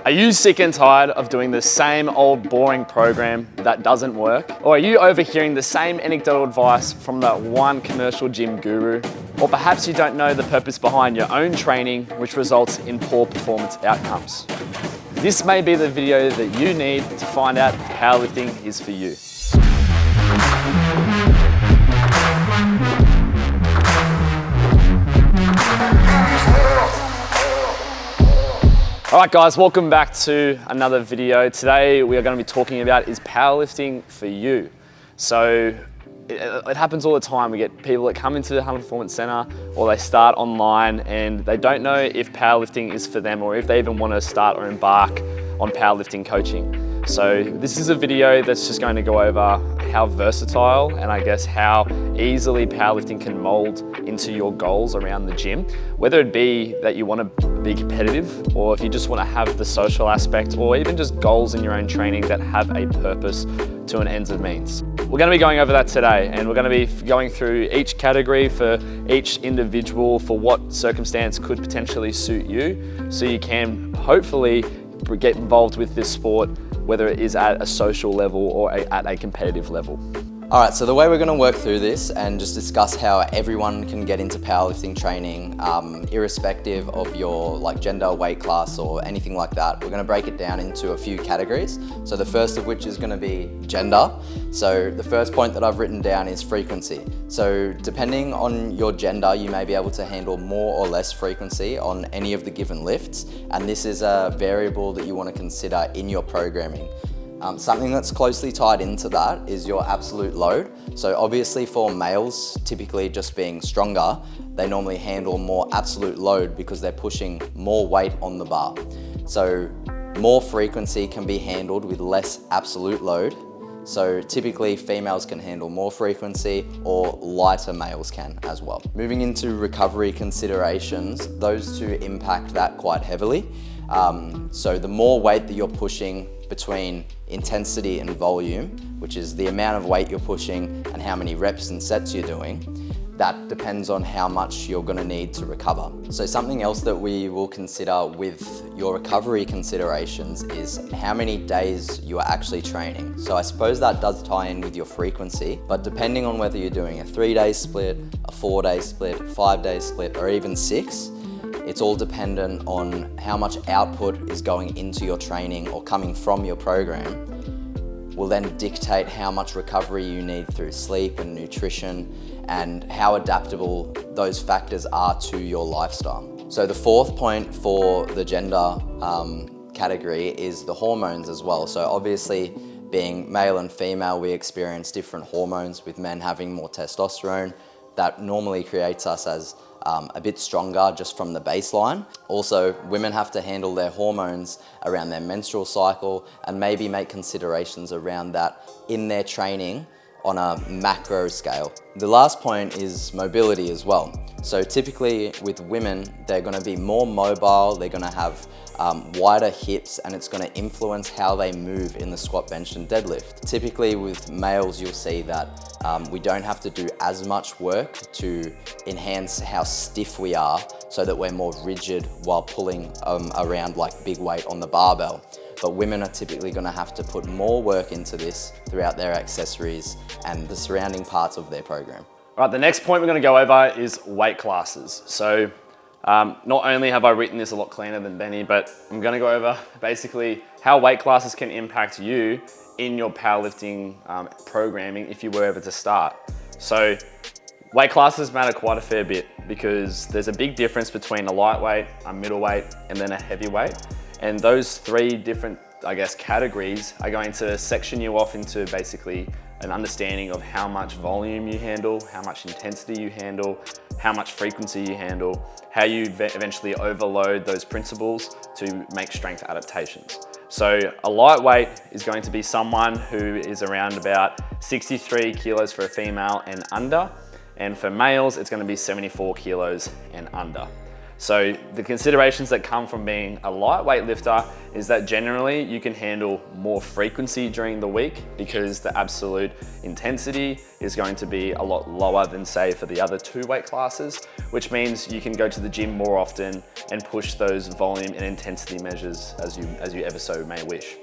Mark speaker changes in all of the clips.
Speaker 1: Are you sick and tired of doing the same old boring program that doesn't work? Or are you overhearing the same anecdotal advice from that one commercial gym guru? Or perhaps you don't know the purpose behind your own training, which results in poor performance outcomes. This may be the video that you need to find out if powerlifting is for you. All right guys, welcome back to another video. Today we are going to be talking about, is powerlifting for you? So it happens all the time. We get people that come into the Hunter Performance Center or they start online and they don't know if powerlifting is for them or if they even want to start or embark on powerlifting coaching. So this is a video that's just going to go over how versatile and I guess how easily powerlifting can mold into your goals around the gym. Whether it be that you want to be competitive or if you just want to have the social aspect or even just goals in your own training that have a purpose to an ends of means. We're going to be going over that today and we're going to be going through each category for each individual for what circumstance could potentially suit you so you can hopefully get involved with this sport, whether it is at a social level or at a competitive level.
Speaker 2: All right, so the way we're going to work through this and just discuss how everyone can get into powerlifting training, irrespective of your gender, weight class, or anything like that. We're going to break it down into a few categories. So the first of which is going to be gender. So the first point that I've written down is frequency. So depending on your gender, you may be able to handle more or less frequency on any of the given lifts. And this is a variable that you want to consider in your programming. Something that's closely tied into that is your absolute load. So obviously for males, typically just being stronger, they normally handle more absolute load because they're pushing more weight on the bar. So more frequency can be handled with less absolute load. So typically females can handle more frequency or lighter males can as well. Moving into recovery considerations, those two impact that quite heavily. So the more weight that you're pushing between intensity and volume, which is the amount of weight you're pushing and how many reps and sets you're doing, that depends on how much you're going to need to recover. So something else that we will consider with your recovery considerations is how many days you are actually training. So I suppose that does tie in with your frequency, but depending on whether you're doing a 3-day split, a 4-day split, 5-day split, or even 6, it's all dependent on how much output is going into your training or coming from your program will then dictate how much recovery you need through sleep and nutrition and how adaptable those factors are to your lifestyle. So the fourth point for the gender category is the hormones as well. So obviously being male and female, we experience different hormones, with men having more testosterone. That normally creates us as a bit stronger just from the baseline. Also, women have to handle their hormones around their menstrual cycle and maybe make considerations around that in their training on a macro scale. The last point is mobility as well. So typically with women, they're going to be more mobile, they're going to have wider hips, and it's going to influence how they move in the squat, bench and deadlift. Typically with males, you'll see that we don't have to do as much work to enhance how stiff we are so that we're more rigid while pulling around like big weight on the barbell. But women are typically going to have to put more work into this throughout their accessories and the surrounding parts of their program.
Speaker 1: All right, the next point we're going to go over is weight classes. So not only have I written this a lot cleaner than Benny, but I'm going to go over basically how weight classes can impact you in your powerlifting programming if you were ever to start. So weight classes matter quite a fair bit because there's a big difference between a lightweight, a middleweight, and then a heavyweight. And those three different, I guess, categories are going to section you off into basically an understanding of how much volume you handle, how much intensity you handle, how much frequency you handle, how you eventually overload those principles to make strength adaptations. So a lightweight is going to be someone who is around about 63 kilos for a female and under. And for males, it's going to be 74 kilos and under. So the considerations that come from being a lightweight lifter is that generally you can handle more frequency during the week because the absolute intensity is going to be a lot lower than say for the other 2 weight classes, which means you can go to the gym more often and push those volume and intensity measures as you ever so may wish.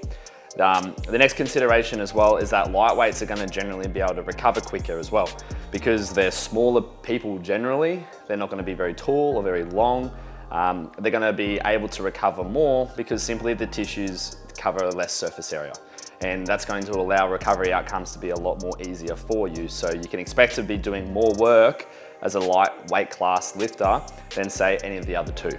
Speaker 1: The next consideration as well is that lightweights are going to generally be able to recover quicker as well because they're smaller people generally. They're not going to be very tall or very long. They're going to be able to recover more because simply the tissues cover less surface area. And that's going to allow recovery outcomes to be a lot more easier for you. So you can expect to be doing more work as a lightweight class lifter than say any of the other 2.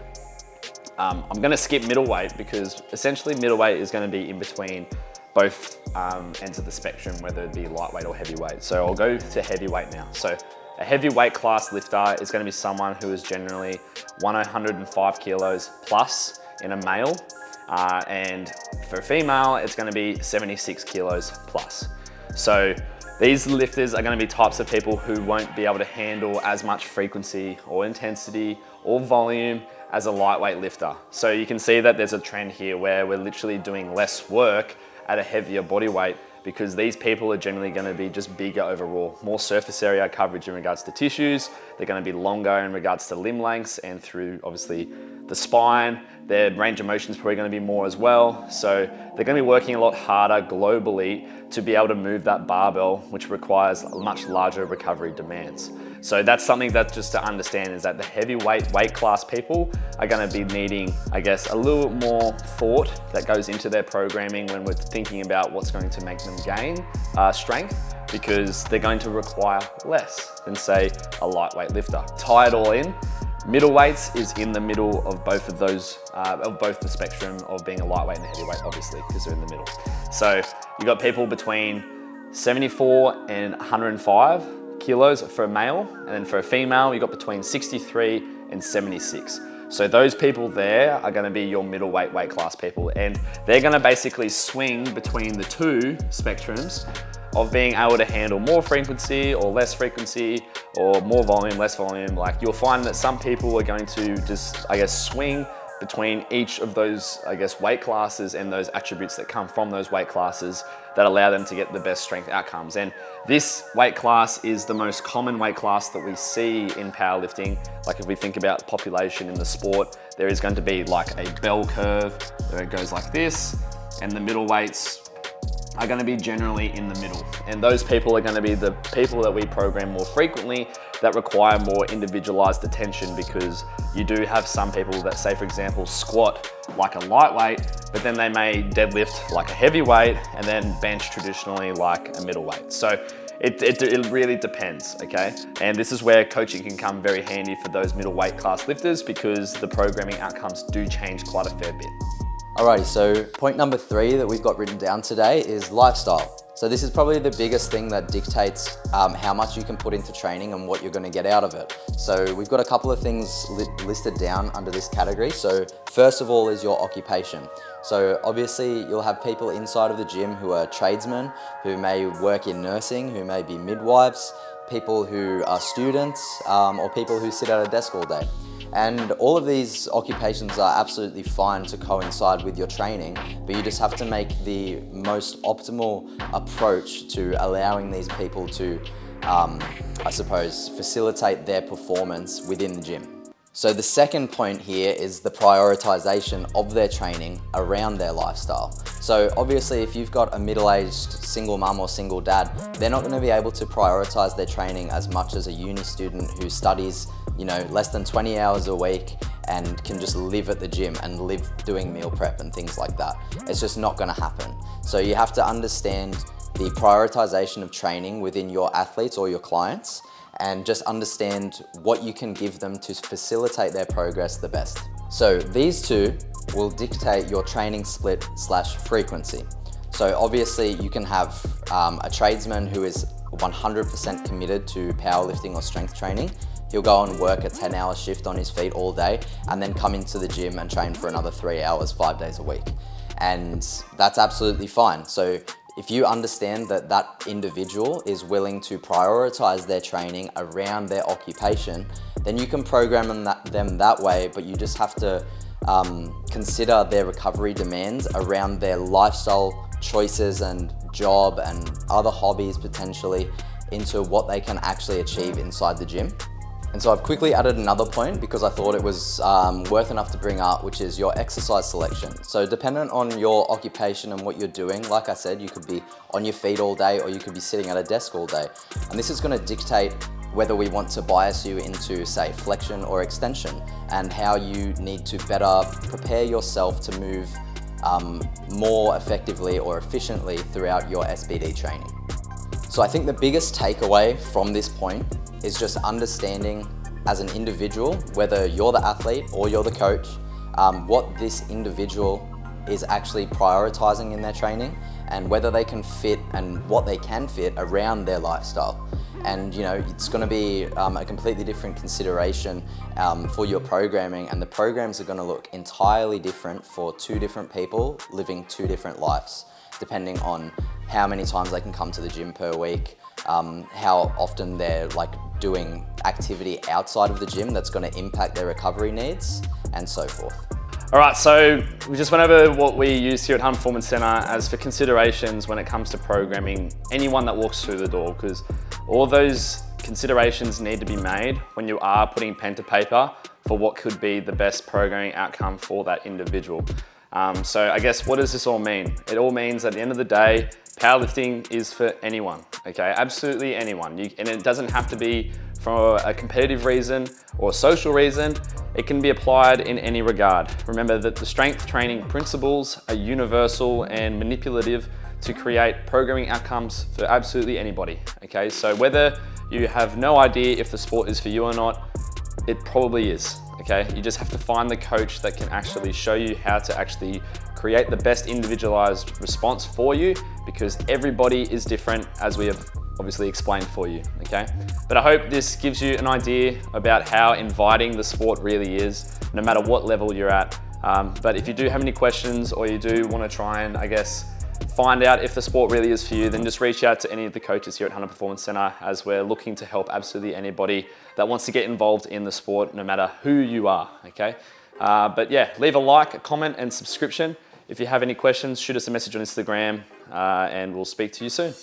Speaker 1: I'm going to skip middleweight because essentially middleweight is going to be in between both ends of the spectrum, whether it be lightweight or heavyweight. So I'll go to heavyweight now. So a heavyweight class lifter is going to be someone who is generally 105 kilos plus in a male. And for a female, it's going to be 76 kilos plus. So these lifters are going to be types of people who won't be able to handle as much frequency or intensity or volume as a lightweight lifter. So you can see that there's a trend here where we're literally doing less work at a heavier body weight because these people are generally going to be just bigger overall, more surface area coverage in regards to tissues. They're going to be longer in regards to limb lengths and through obviously the spine. Their range of motion is probably going to be more as well. So they're going to be working a lot harder globally to be able to move that barbell, which requires much larger recovery demands. So that's something that just to understand is that the heavyweight weight class people are going to be needing, I guess, a little more thought that goes into their programming when we're thinking about what's going to make them gain strength, because they're going to require less than say a lightweight lifter. Tie it all in, middleweights is in the middle of both of those, of both the spectrum of being a lightweight and a heavyweight, obviously, because they're in the middle. So you've got people between 74 and 105 kilos for a male, and then for a female, you've got between 63 and 76. So those people there are going to be your middleweight weight class people, and they're going to basically swing between the 2 spectrums of being able to handle more frequency or less frequency or more volume, less volume. Like you'll find that some people are going to just, I guess, swing between each of those, I guess, weight classes and those attributes that come from those weight classes that allow them to get the best strength outcomes. And this weight class is the most common weight class that we see in powerlifting. Like if we think about population in the sport, there is going to be like a bell curve where it goes like this, and the middleweights are going to be generally in the middle. And those people are going to be the people that we program more frequently that require more individualized attention, because you do have some people that say, for example, squat like a lightweight, but then they may deadlift like a heavyweight and then bench traditionally like a middleweight. So it really depends, okay? And this is where coaching can come very handy for those middleweight class lifters, because the programming outcomes do change quite a fair bit.
Speaker 2: Alrighty, so point number 3 that we've got written down today is lifestyle. So this is probably the biggest thing that dictates how much you can put into training and what you're going to get out of it. So we've got a couple of things listed down under this category. So first of all is your occupation. So obviously you'll have people inside of the gym who are tradesmen, who may work in nursing, who may be midwives, people who are students, or people who sit at a desk all day. And all of these occupations are absolutely fine to coincide with your training, but you just have to make the most optimal approach to allowing these people to, I suppose, facilitate their performance within the gym. So the second point here is the prioritization of their training around their lifestyle. So obviously if you've got a middle-aged single mum or single dad, they're not going to be able to prioritize their training as much as a uni student who studies, you know, less than 20 hours a week and can just live at the gym and live doing meal prep and things like that. It's just not going to happen. So you have to understand the prioritization of training within your athletes or your clients, and just understand what you can give them to facilitate their progress the best. So these 2 will dictate your training split / frequency. So obviously you can have a tradesman who is 100% committed to powerlifting or strength training. He'll go and work a 10-hour shift on his feet all day and then come into the gym and train for another 3 hours, 5 days a week. And that's absolutely fine. So if you understand that that individual is willing to prioritize their training around their occupation, then you can program them that way, but you just have to consider their recovery demands around their lifestyle choices and job and other hobbies potentially into what they can actually achieve inside the gym. And so I've quickly added another point because I thought it was worth enough to bring up, which is your exercise selection. So dependent on your occupation and what you're doing, like I said, you could be on your feet all day or you could be sitting at a desk all day. And this is going to dictate whether we want to bias you into, say, flexion or extension, and how you need to better prepare yourself to move more effectively or efficiently throughout your SBD training. So I think the biggest takeaway from this point is just understanding as an individual, whether you're the athlete or you're the coach, what this individual is actually prioritizing in their training and whether they can fit and what they can fit around their lifestyle. And you know, it's going to be a completely different consideration for your programming, and the programs are going to look entirely different for two different people living two different lives, depending on how many times they can come to the gym per week, how often they're doing activity outside of the gym that's going to impact their recovery needs, and so forth.
Speaker 1: All right, so we just went over what we use here at Hunt Performance Center as for considerations when it comes to programming anyone that walks through the door, because all those considerations need to be made when you are putting pen to paper for what could be the best programming outcome for that individual. So I guess, what does this all mean? It all means at the end of the day, powerlifting is for anyone, okay? Absolutely anyone. And it doesn't have to be for a competitive reason or a social reason. It can be applied in any regard. Remember that the strength training principles are universal and manipulative to create programming outcomes for absolutely anybody, okay? So whether you have no idea if the sport is for you or not, it probably is, okay? You just have to find the coach that can actually show you how to actually create the best individualized response for you, because everybody is different, as we have obviously explained for you, okay? But I hope this gives you an idea about how inviting the sport really is, no matter what level you're at. But if you do have any questions, or you do want to try and, I guess, find out if the sport really is for you, then just reach out to any of the coaches here at Hunter Performance Center, as we're looking to help absolutely anybody that wants to get involved in the sport, no matter who you are, okay? But yeah, leave a like, a comment, and subscription. If you have any questions, shoot us a message on Instagram, and we'll speak to you soon.